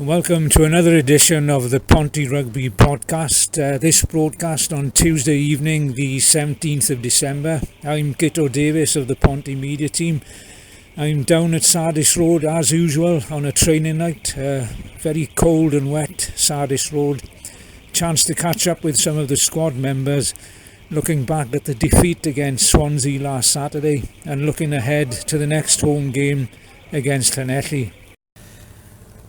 Welcome to another edition of the Ponty Rugby podcast. This broadcast on Tuesday evening, the 17th of December. I'm Lee Davies of the Ponty media team. I'm down at Sardis Road as usual on a training night. Very cold and wet Sardis Road. Chance to catch up with some of the squad members, looking back at the defeat against Swansea last Saturday and looking ahead to the next home game against Llanelli.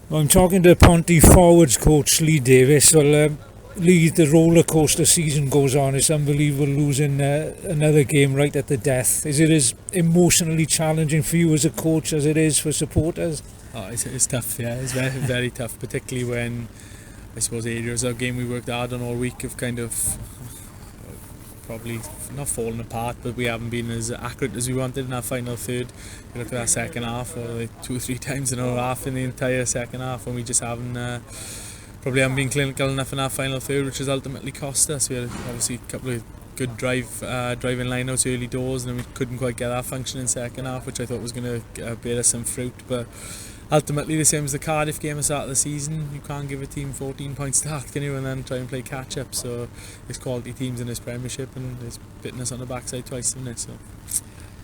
Well, I'm talking to Ponty forwards coach Lee Davies. Well, Lee, the roller coaster season goes on. It's unbelievable losing another game right at the death. Is it as emotionally challenging for you as a coach as it is for supporters? Oh, it's tough, yeah. It's very, very tough, particularly when, I suppose, areas of game we worked hard on all week have kind of probably not fallen apart, but we haven't been as accurate as we wanted in our final third. You look at that second half, or like 2 or 3 times in our half in the entire second half, and we just probably haven't been clinical enough in our final third, which has ultimately cost us. We had obviously a couple of good driving lineouts early doors, and then we couldn't quite get our function in second half, which I thought was going to bear us some fruit. But ultimately, the same as the Cardiff game at the start of the season, you can't give a team 14 points start, can you, and then try and play catch up. So there's quality teams in this Premiership, and it's bitten us on the backside twice, isn't it? So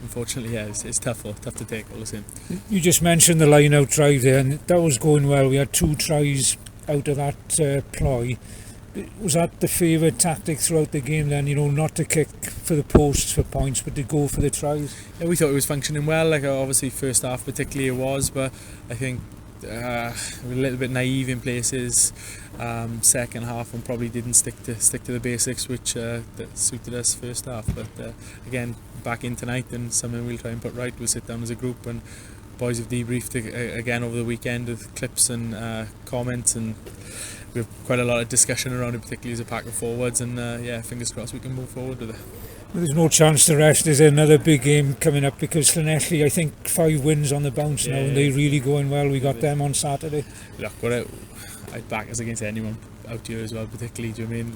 unfortunately, yeah, it's tough to take all the same. You just mentioned the line-out drive there, and that was going well. We had 2 tries out of that ploy. Was that the favoured tactic throughout the game then, not to kick for the posts for points, but to go for the tries? Yeah, we thought it was functioning well, like obviously first half particularly it was, but I think we were a little bit naive in places. Second half and probably didn't stick to the basics, which that suited us first half. But again, back in tonight, and something we'll try and put right. We'll sit down as a group, and boys have debriefed again over the weekend with clips and comments, and we have quite a lot of discussion around it, particularly as a pack of forwards, and fingers crossed we can move forward with it. Well, there's no chance to rest. There's another big game coming up because Llanelli, I think 5 wins on the bounce now, and they're really going well. We got them on Saturday. Look, I'd back us against anyone out here as well, particularly. Do you mean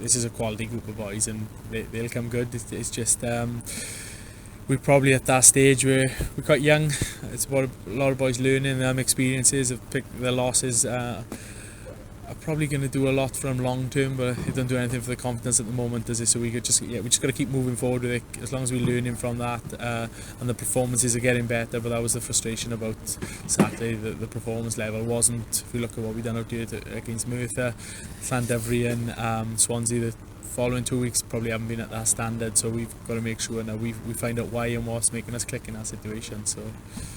this is a quality group of boys, and they'll come good. It's just we're probably at that stage where we're quite young. It's about a lot of boys learning experiences, have picked their losses. Are probably going to do a lot for them long term, but it doesn't do anything for the confidence at the moment, does it? So we just got to keep moving forward with it, as long as we're learning from that, and the performances are getting better. But that was the frustration about Saturday. The performance level wasn't. If we look at what we've done out here against Merthyr, Llandudno and Swansea, the following 2 weeks probably haven't been at that standard. So we've got to make sure now we find out why and what's making us click in that situation. So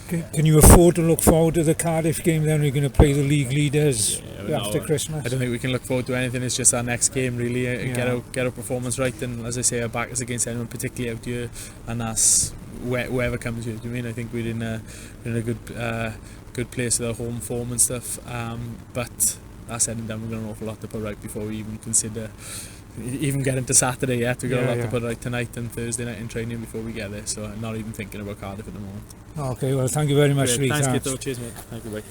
can you afford to look forward to the Cardiff game then? We're going to play the league leaders after Christmas. I don't think we can look forward to anything. It's just our next game really. Get our performance right, and as I say, our back is against anyone, particularly out here, and that's whoever comes here. Do you mean? I think we're in a good place with our home form and stuff. But that said and done, we've got an awful lot to put right before we even consider get into Saturday yet. We've got a lot to put right tonight and Thursday night in training before we get there, so I'm not even thinking about Cardiff at the moment. Okay, well, thank you very much, Lee. Thanks, Kito. Cheers, mate. Thank you, bye.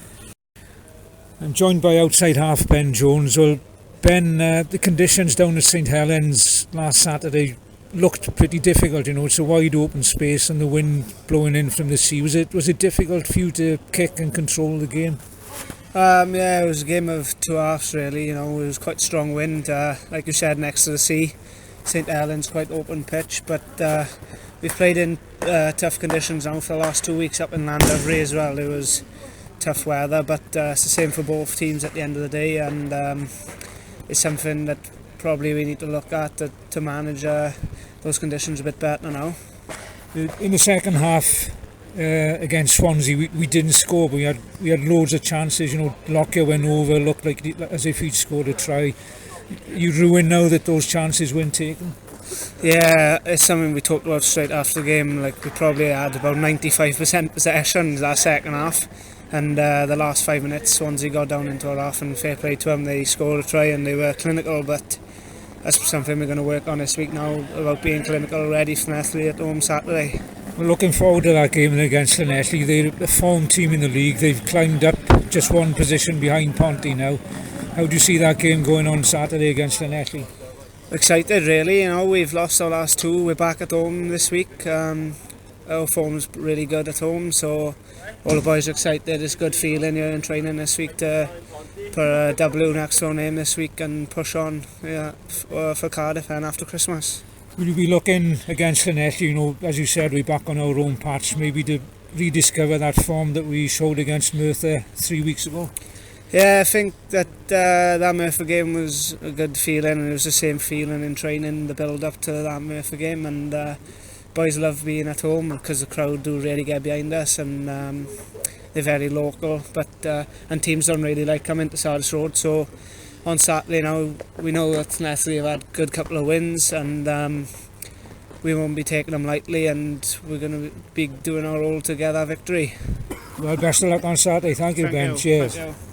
I'm joined by outside half Ben Jones. Well, Ben, the conditions down at St Helens last Saturday looked pretty difficult. It's a wide open space and the wind blowing in from the sea. Was it difficult for you to kick and control the game? It was a game of 2 halves really. It was quite strong wind, like you said, next to the sea. St Helens, quite open pitch, but we've played in tough conditions now for the last 2 weeks up in Llandudno as well. It was tough weather, but it's the same for both teams at the end of the day, and it's something that probably we need to look at to manage those conditions a bit better now. In the second half against Swansea, we didn't score, but we had loads of chances. Lockyer went over, looked like as if he'd scored a try. You ruined now that those chances weren't taken. Yeah, it's something we talked about straight after the game. Like, we probably had about 95% possession that second half, and the last 5 minutes Swansea got down into our half, and fair play to them, they scored a try and they were clinical. But that's something we're going to work on this week now, about being clinical, ready for Llanelli at home Saturday. We're looking forward to that game against Llanelli. They're a form team in the league. They've climbed up just one position behind Ponty now. How do you see that game going on Saturday against Llanelli? Excited really, we've lost our last 2. We're back at home this week. Our form's really good at home, so all the boys are excited. It's good feeling here in training this week to put a W next to our name this week and push on for Cardiff and after Christmas. Will you be looking against Llanelli, you know, as you said, we're back on our own patch, maybe to rediscover that form that we showed against Merthyr 3 weeks ago? Yeah, I think that that Merthyr game was a good feeling, and it was the same feeling in training, the build up to that Merthyr game, and boys love being at home because the crowd do really get behind us, and they're very local, and teams don't really like coming to Sardis Road. So on Saturday now, we know that Llanelli have had a good couple of wins, and we won't be taking them lightly, and we're going to be doing our all together victory. Well, best of luck on Saturday. Thank you, Ben. Cheers. Thank you.